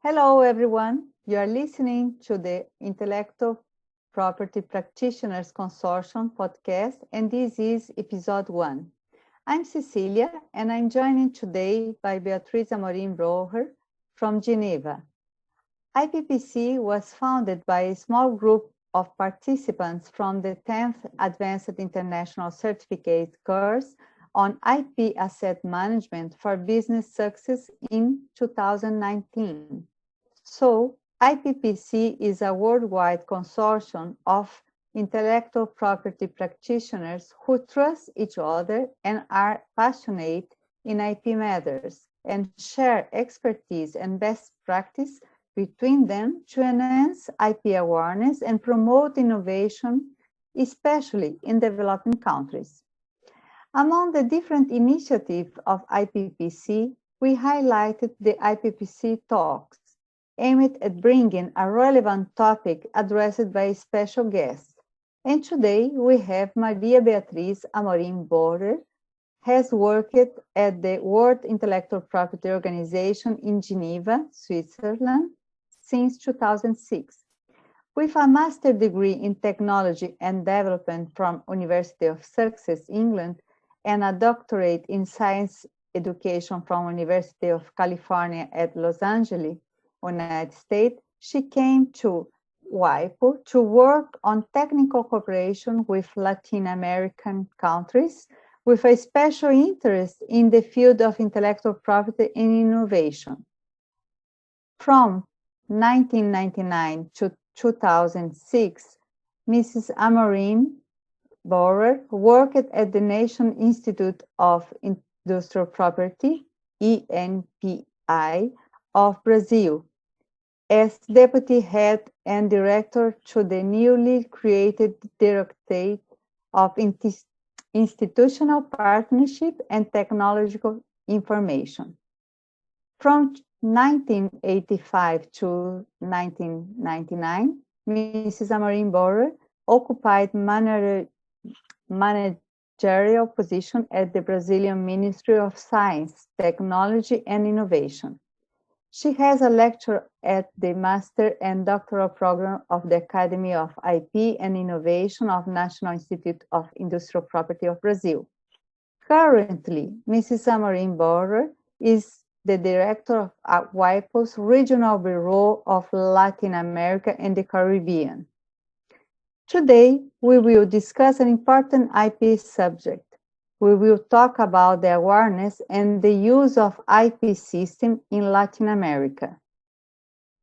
Hello, everyone. You are listening to the Intellectual Property Practitioners Consortium podcast, and this is episode 1. I'm Cecilia, and I'm joined today by Beatriz Amorim-Borher from Geneva. IPPC was founded by a small group of participants from the 10th Advanced International Certificate course on IP Asset Management for Business Success in 2019. So, IPPC is a worldwide consortium of intellectual property practitioners who trust each other and are passionate in IP matters and share expertise and best practice between them to enhance IP awareness and promote innovation, especially in developing countries. Among the different initiatives of IPPC, we highlighted the IPPC Talks, aimed at bringing a relevant topic addressed by a special guest. And today we have Maria Beatriz Amorim-Borher, has worked at the World Intellectual Property Organization in Geneva, Switzerland, since 2006. With a master's degree in technology and development from University of Sussex, England, and a doctorate in science education from University of California at Los Angeles, United States, she came to WIPO to work on technical cooperation with Latin American countries with a special interest in the field of intellectual property and innovation. From 1999 to 2006, Mrs. Amorim-Borher worked at the National Institute of Industrial Property, ENPI, of Brazil, as deputy head and director to the newly created Directorate of Institutional Partnership and Technological Information. From 1985 to 1999, Mrs. Amorim-Borher occupied managerial position at the Brazilian Ministry of Science, Technology and Innovation. She has a lecture at the Master and Doctoral Program of the Academy of IP and Innovation of National Institute of Industrial Property of Brazil. Currently, Mrs. Amorim-Borher is the director of WIPO's Regional Bureau of Latin America and the Caribbean. Today, we will discuss an important IP subject. We will talk about the awareness and the use of IP system in Latin America.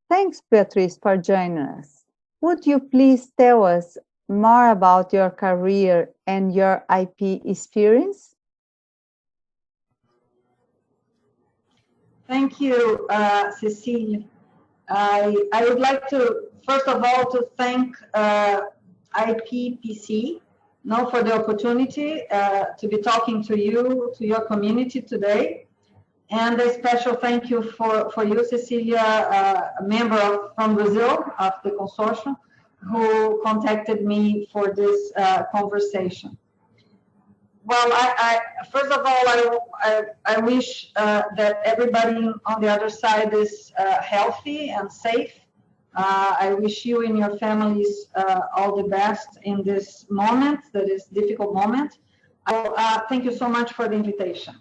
Thanks, Beatriz, for joining us. Would you please tell us more about your career and your IP experience? Thank you, Cecilia. I would like to, first of all, to thank IPPC for the opportunity to be talking to you, to your community today. And a special thank you for you, Cecilia, a member from Brazil of the consortium, who contacted me for this conversation. Well, first of all, I wish that everybody on the other side is healthy and safe. I wish you and your families all the best in this moment, that is difficult moment. Thank you so much for the invitation.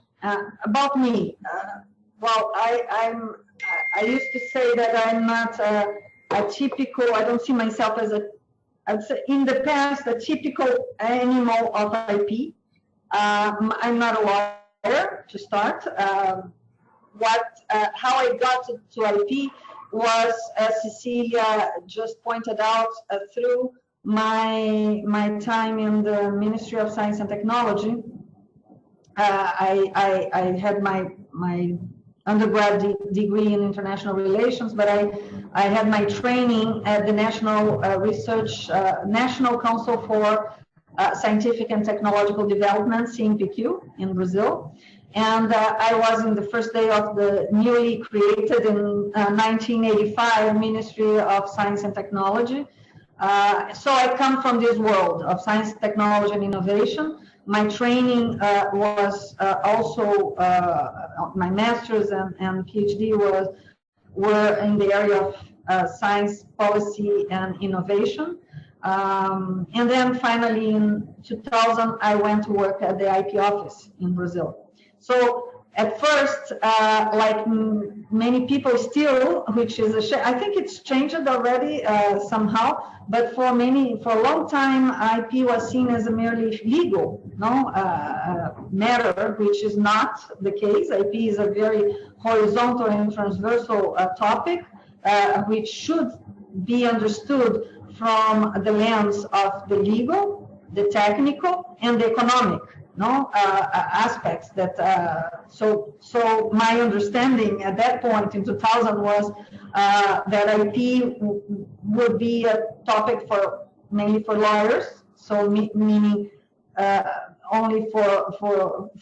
About me, well, I used to say that I'm not a typical, I don't see myself as I'd say in the past, a typical animal of IP. I'm not a lawyer to start. How I got to IP was, as Cecilia just pointed out, through my time in the Ministry of Science and Technology. I had my undergrad degree in international relations, but I had my training at the National National Council for Scientific and Technological Development, CNPq, in Brazil. And I was in the first day of the newly created in 1985 Ministry of Science and Technology. So I come from this world of science, technology, and innovation. My training was also, my master's and PhD were in the area of science, policy, and innovation. And then finally in 2000, I went to work at the IP office in Brazil. So at first, like many people still, which is a shame, I think it's changed already somehow, but for a long time, IP was seen as a merely legal matter, which is not the case. IP is a very horizontal and transversal topic, which should be understood from the lens of the legal, the technical, and the economic aspects. That so my understanding at that point in 2000 was that IP would be a topic mainly for lawyers, so meaning only for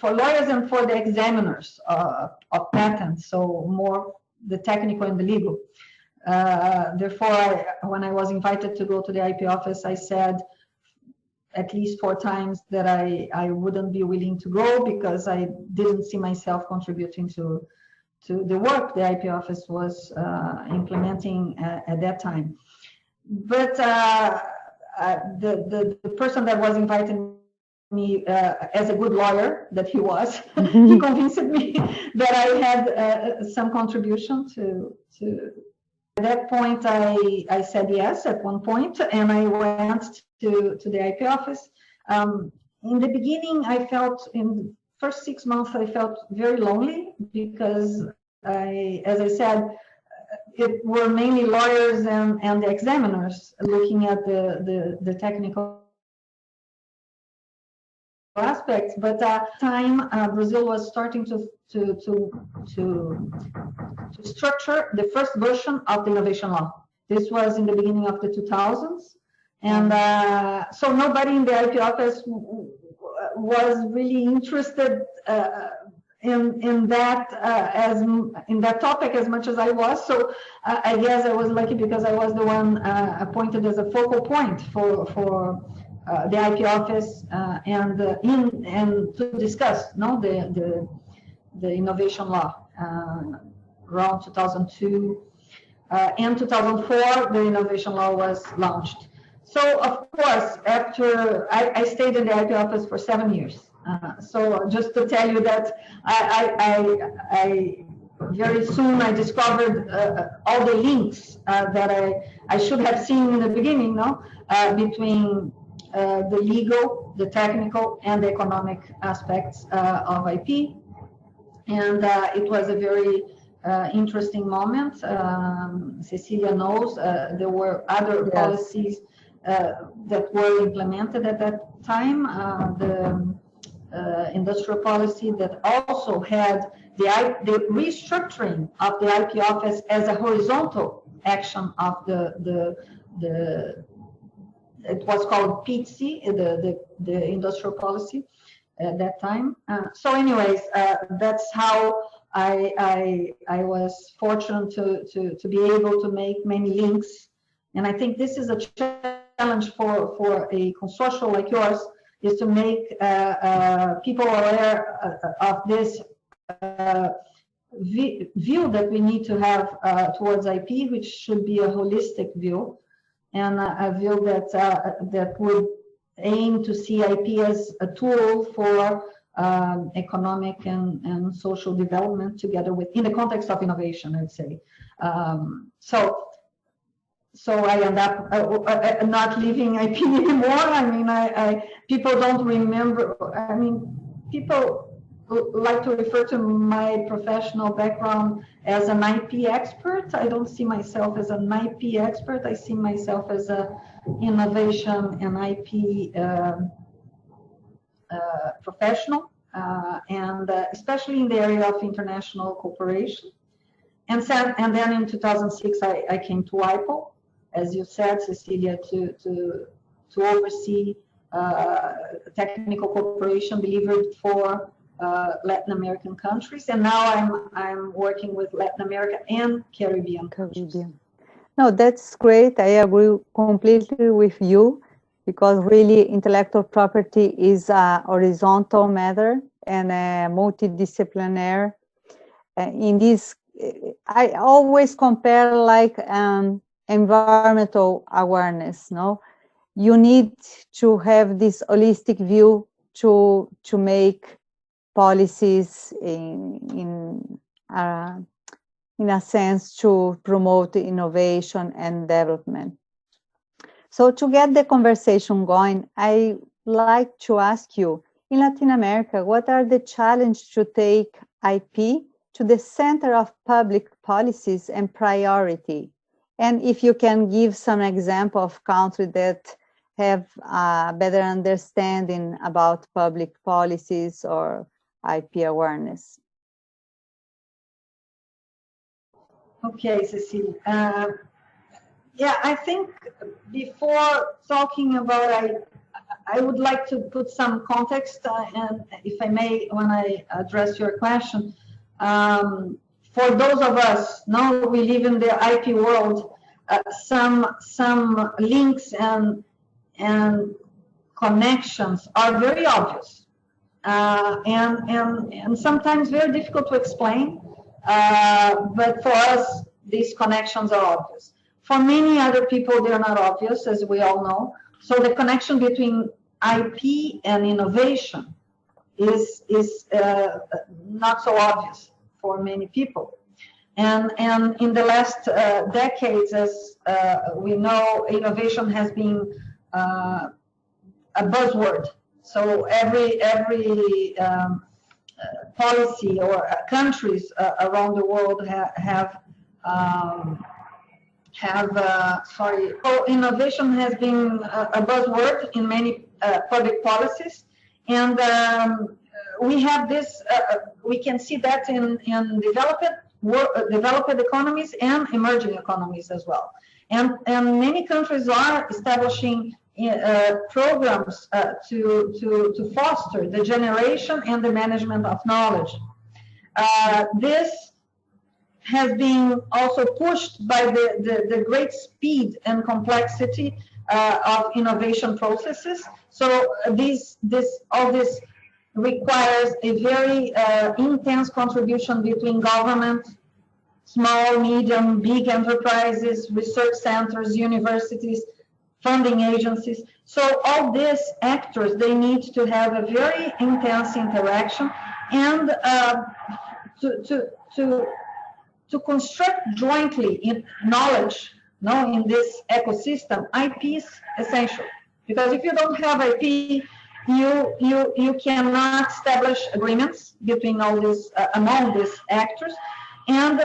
lawyers and for the examiners of patents, so more the technical and the legal. Therefore, when I was invited to go to the IP office, I said at least 4 times that I wouldn't be willing to go because I didn't see myself contributing to the work the IP office was implementing at that time. But the person that was inviting me as a good lawyer that he was, he convinced me that I had some contribution to. At that point, I said yes at one point, and I went to the IP office. In the beginning, I felt, in the first 6 months, I felt very lonely because, as I said, it were mainly lawyers and the examiners looking at the technical aspects. But at the time, Brazil was starting to structure the first version of the innovation law. This was in the beginning of the 2000s. And so nobody in the IP office was really interested in that topic as much as I was. So I guess I was lucky because I was the one appointed as a focal point for the IP office and to discuss the innovation law. Around 2002 and 2004, the innovation law was launched. So of course, after I stayed in the IP office for 7 years. So just to tell you that I very soon I discovered all the links that I should have seen in the beginning, between the legal, the technical, and the economic aspects of IP. And it was a very interesting moment. Cecilia knows there were other policies that were implemented at that time. The industrial policy that also had the restructuring of the IP office as a horizontal action of it was called IPPC, the industrial policy at that time. So anyways, that's how I was fortunate to be able to make many links. And I think this is a challenge for a consortium like yours, is to make people aware of this view that we need to have towards IP, which should be a holistic view, and a view that would aim to see IP as a tool for economic and social development together with, in the context of innovation, I'd say. So I end up not leaving IP anymore. I mean, people don't remember. I mean, people like to refer to my professional background as an IP expert. I don't see myself as an IP expert. I see myself as a innovation and IP professional, and especially in the area of international cooperation. And then in 2006, I came to WIPO, as you said, Cecilia, to oversee technical cooperation delivered for Latin American countries, and now I'm working with Latin America and Caribbean countries. No, that's great. I agree completely with you, because really intellectual property is a horizontal matter and a multidisciplinary. In this I always compare like environmental awareness. No, you need to have this holistic view to make policies in a sense to promote innovation and development. So to get the conversation going, I like to ask you, in Latin America, what are the challenges to take IP to the center of public policies and priority? And if you can give some example of countries that have a better understanding about public policies or IP awareness. Okay, Cecilia. Yeah, I think before talking about, I would like to put some context, and if I may, when I address your question, for those of us, now we live in the IP world, some links and connections are very obvious, and sometimes very difficult to explain, but for us, these connections are obvious. For many other people, they're not obvious, as we all know. So the connection between IP and innovation is not so obvious for many people. And in the last decades, as we know, innovation has been a buzzword. So every policy or countries around the world so innovation has been a buzzword in many public policies, and we have this. We can see that in developed economies and emerging economies as well, and many countries are establishing programs to foster the generation and the management of knowledge. This has been also pushed by the great speed and complexity of innovation processes. So all this requires a very intense contribution between government, small, medium, big enterprises, research centers, universities, funding agencies. So all these actors, they need to have a very intense interaction and to construct jointly in knowledge, in this ecosystem. IP is essential, because if you don't have IP, you cannot establish agreements between all these among these actors, and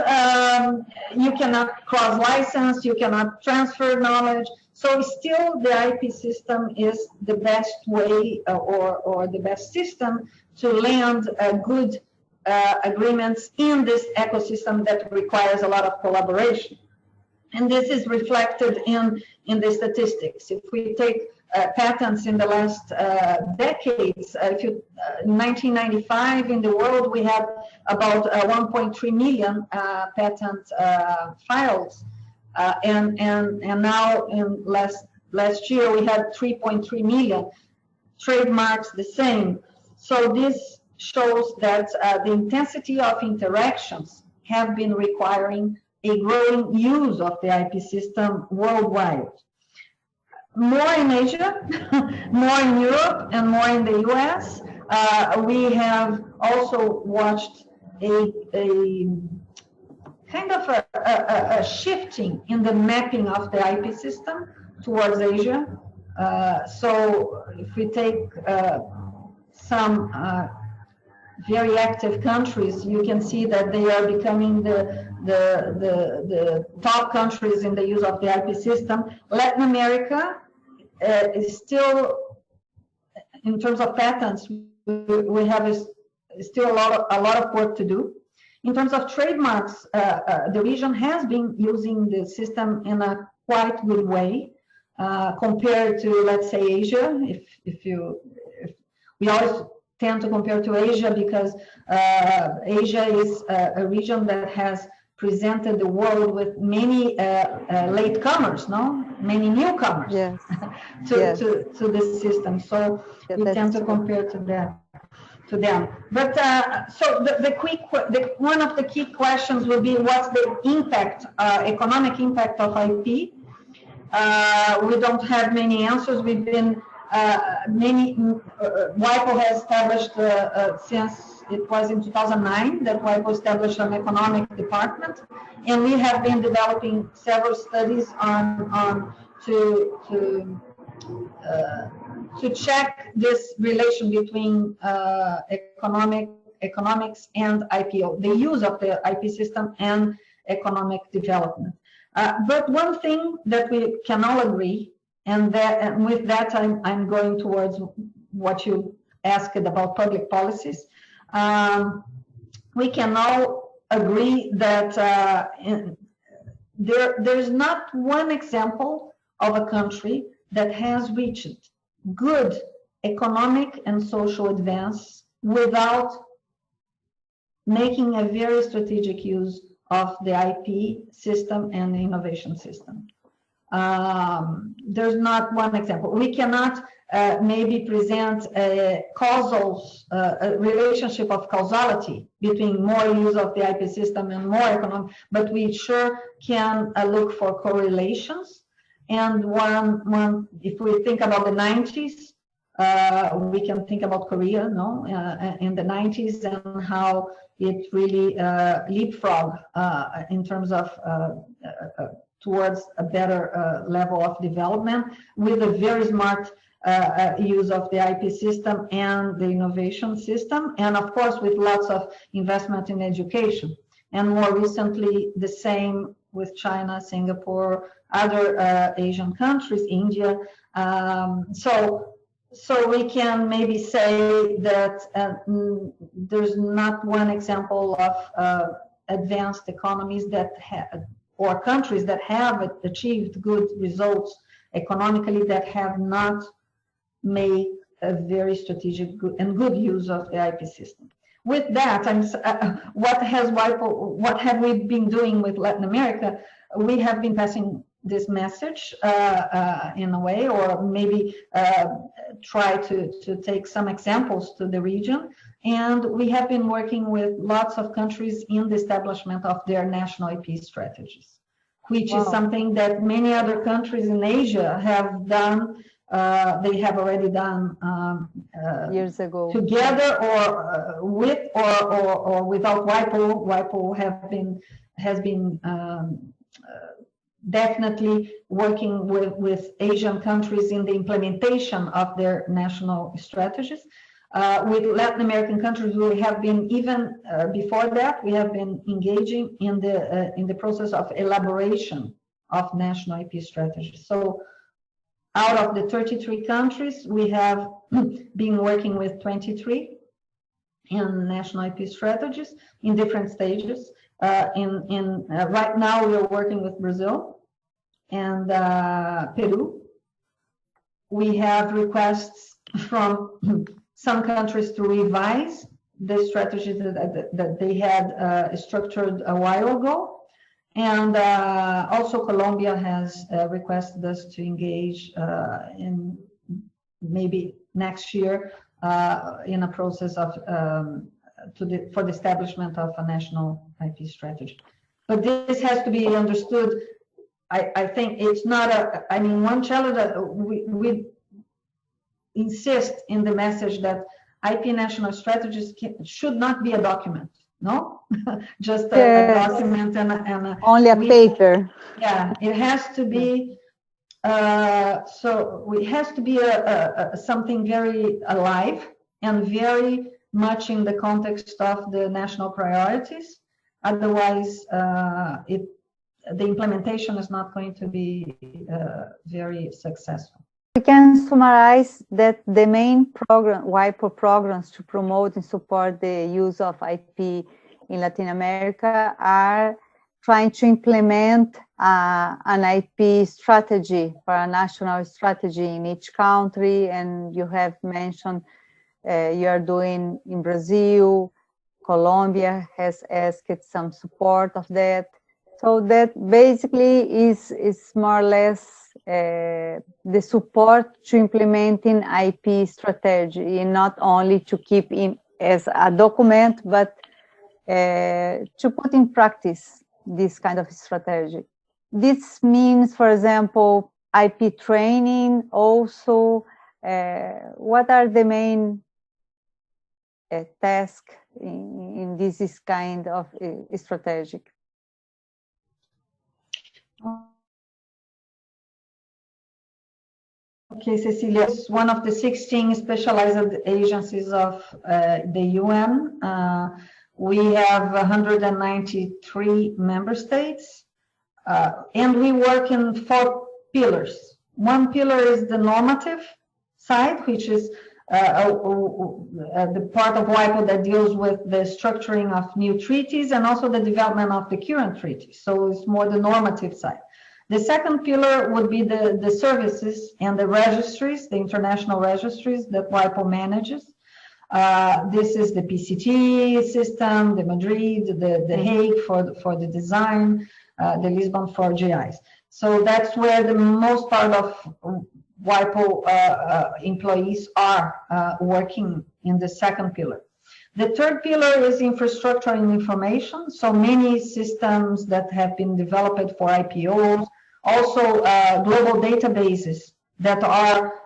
you cannot cross license, you cannot transfer knowledge. So still the IP system is the best way or the best system to land good agreements in this ecosystem that requires a lot of collaboration. And this is reflected in the statistics. If we take patents in the last decades, in 1995 in the world, we had about 1.3 million patent files. And now in last year, we had 3.3 million trademarks, the same. So this shows that the intensity of interactions have been requiring a growing use of the IP system worldwide. More in Asia, more in Europe, and more in the US. We have also watched a kind of a shifting in the mapping of the IP system towards Asia. So if we take some very active countries, you can see that they are becoming the top countries in the use of the IP system. Latin America is still, in terms of patents, we have still a lot of work to do. In terms of trademarks, the region has been using the system in a quite good way compared to, let's say, Asia. If we always tend to compare to Asia because Asia is a region that has presented the world with many latecomers, many newcomers, yes. to the system. So we tend to compare to that. to them. But so one of the key questions will be, what's the impact, economic impact of IP? We don't have many answers. We've been WIPO has established since it was in 2009 that WIPO established an economic department, and we have been developing several studies on to check this relation between economics and IPO, the use of the IP system and economic development. But one thing that we can all agree, and with that I'm going towards what you asked about public policies. We can all agree that there's not one example of a country that has reached good economic and social advance without making a very strategic use of the IP system and the innovation system. There's not one example. We cannot maybe present a relationship of causality between more use of the IP system and more economic, but we sure can look for correlations. And one, if we think about the 90s, we can think about Korea, in the 90s, and how it really leapfrogged in terms of towards a better level of development with a very smart use of the IP system and the innovation system, and of course with lots of investment in education. And more recently, the same with China, Singapore, other Asian countries, India. So we can maybe say that there's not one example of advanced economies that or countries that have achieved good results economically that have not made a very strategic and good use of the IP system. With that, what have we been doing with Latin America? We have been passing this message in a way, or maybe try to take some examples to the region. And we have been working with lots of countries in the establishment of their national IP strategies, which is something that many other countries in Asia have done. They have already done years ago, together or with or without WIPO. WIPO has been definitely working with Asian countries in the implementation of their national strategies. With Latin American countries, we have been, even before that, we have been engaging in the process of elaboration of national IP strategies. So out of the 33 countries, we have been working with 23 in national IP strategies in different stages. Right now, we are working with Brazil and Peru. We have requests from some countries to revise the strategies that they had structured a while ago. And also Colombia has requested us to engage in maybe next year in a process of for the establishment of a national IP strategy. But this has to be understood. I think it's not one challenge that we insist in the message that IP national strategies should not be a document, no? Just a document and only a paper. Yeah, it has to be, so it has to be something very alive and very much in the context of the national priorities. Otherwise, the implementation is not going to be very successful. We can summarize that the main WIPO programs to promote and support the use of IP in Latin America are trying to implement an IP strategy for a national strategy in each country. And you have mentioned you are doing in Brazil, Colombia has asked some support of that. So that basically is more or less the support to implementing IP strategy, and not only to keep as a document, but to put in practice this kind of strategy. This means, for example, IP training also. What are the main tasks in this kind of strategic? Okay, Cecilia, it's one of the 16 specialized agencies of the UN. We have 193 member states, and we work in 4 pillars. One pillar is the normative side, which is the part of WIPO that deals with the structuring of new treaties and also the development of the current treaties. So it's more the normative side. The second pillar would be the services and the registries, the international registries that WIPO manages. This is the PCT system, the Madrid, the Hague for the design, the Lisbon for GIs. So that's where the most part of WIPO employees are working in the second pillar. The third pillar is infrastructure and information. So many systems that have been developed for IPOs, also global databases that are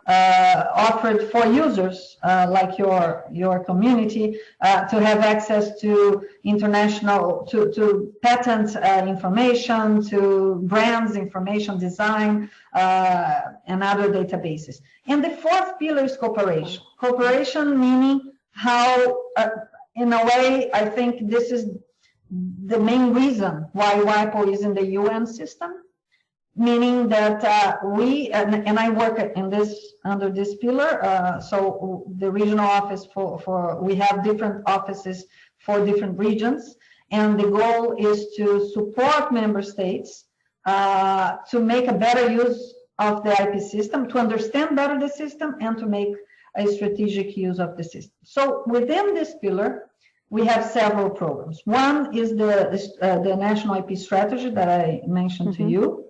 offered for users like your community to have access to international, to patent information, to brands information design, and other databases. And the fourth pillar is cooperation. Cooperation meaning how, in a way, I think this is the main reason why WIPO is in the UN system. Meaning that we, and I work in this, under this pillar, so the regional office we have different offices for different regions, and the goal is to support member states to make a better use of the IP system, to understand better the system, and to make a strategic use of the system. So within this pillar, we have several programs. One is the National IP Strategy that I mentioned to you.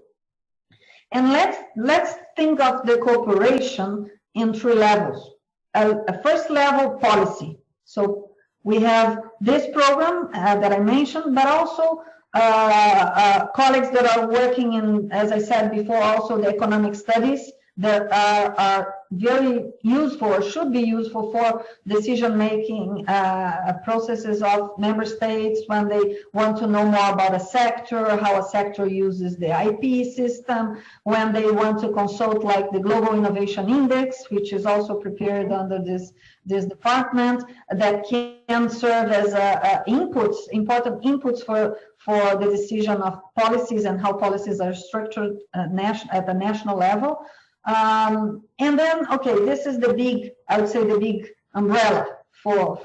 And let's think of the cooperation in 3 levels. A first level, policy. So we have this program that I mentioned, but also colleagues that are working in, as I said before, also the economic studies that are very useful or should be useful for decision-making processes of member states when they want to know more about a sector, how a sector uses the IP system, when they want to consult like the Global Innovation Index, which is also prepared under this department, that can serve as important inputs for the decision of policies and how policies are structured at the national level. And then, okay, this is the big, I would say the big umbrella for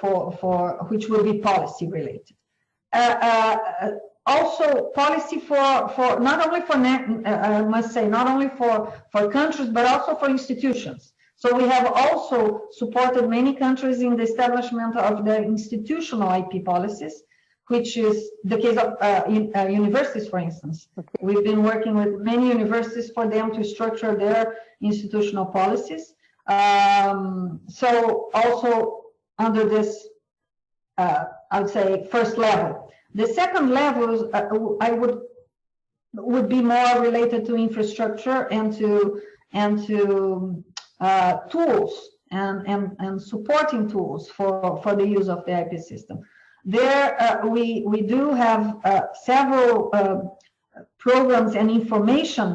which will be policy related. Also policy for not only for, I must say, not only for countries, but also for institutions. So we have also supported many countries in the establishment of their institutional IP policies, which is the case of universities, for instance. Okay. We've been working with many universities for them to structure their institutional policies. So also under this, I would say, first level. The second level is, I would be more related to infrastructure and to tools and supporting tools for the use of the IP system. There, we do have several programs and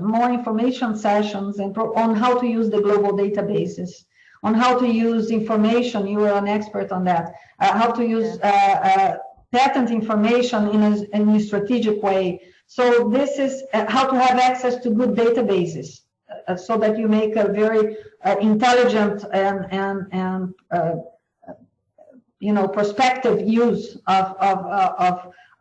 more information sessions on how to use the global databases, on how to use information. You are an expert on that. How to use patent information in a strategic way. So this is how to have access to good databases so that you make a very intelligent and prospective use of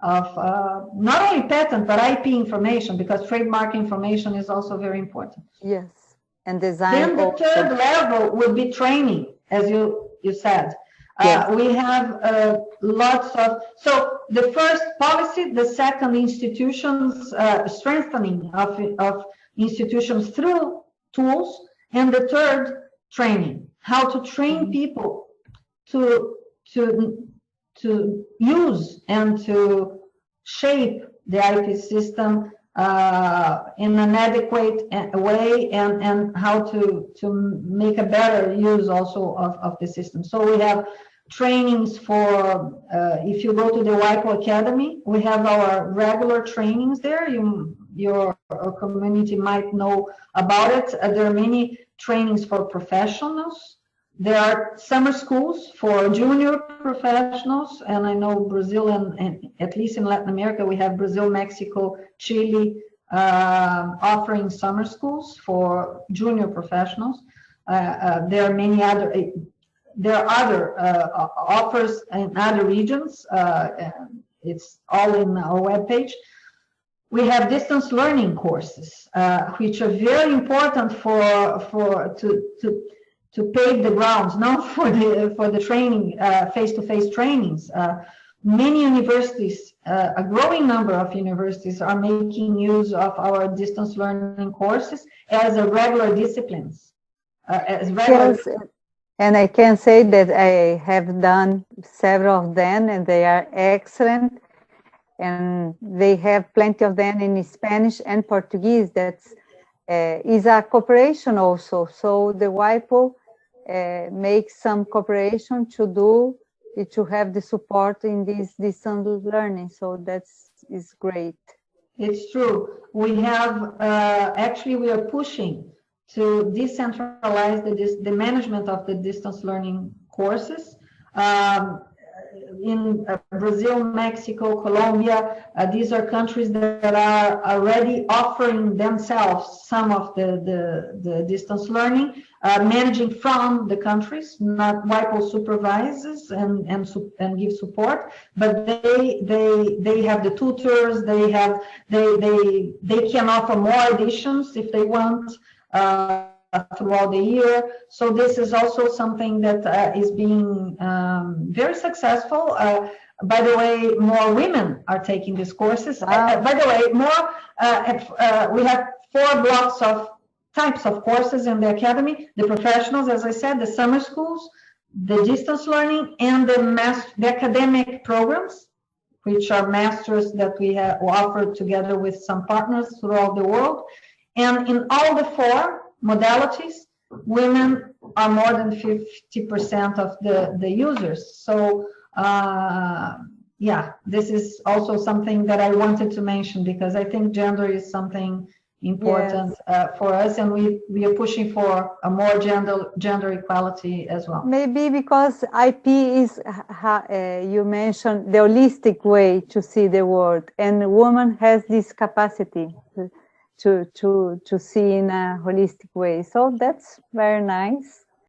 not only patent but IP information, because trademark information is also very important. Yes, and design. Then the third level would be training, as you said. Yes. We have lots of, so the first policy, the second institutions, strengthening of institutions through tools, and the third training, how to train people to to use and to shape the IP system in an adequate way, and how to make a better use also of the system. So we have trainings for, if you go to the WIPO Academy, we have our regular trainings there. Your community might know about it. There are many trainings for professionals. There are summer schools for junior professionals, and I know Brazil and at least in Latin America, we have Brazil, Mexico, Chile offering summer schools for junior professionals. There are many other, there are other offers in other regions. It's all in our webpage. We have distance learning courses, which are very important to pave the grounds now for the training, face-to-face trainings. Many universities, a growing number of universities, are making use of our distance learning courses as a regular disciplines. Yes, and I can say that I have done several of them, and they are excellent. And they have plenty of them in Spanish and Portuguese. That's is a cooperation also. So the WIPO makes some cooperation to have the support in this distance learning. So is great. It's true. We have actually we are pushing to decentralize the management of the distance learning courses. In Brazil, Mexico, Colombia, these are countries that are already offering themselves some of the distance learning, managing from the countries. Not WIPO supervises and gives support, but they have the tutors. They can offer more editions if they want. Throughout the year. So this is also something that is being very successful. By the way, more women are taking these courses. By the way, we have 4 blocks of types of courses in the academy: the professionals, as I said, the summer schools, the distance learning, and the academic programs, which are masters that we have offered together with some partners throughout the world. And in all the 4 modalities, women are more than 50% of the users. So yeah, this is also something that I wanted to mention, because I think gender is something important for us, and we are pushing for a more gender equality as well. Maybe because IP is, you mentioned, the holistic way to see the world, and a woman has this capacity to see in a holistic way. So that's very nice.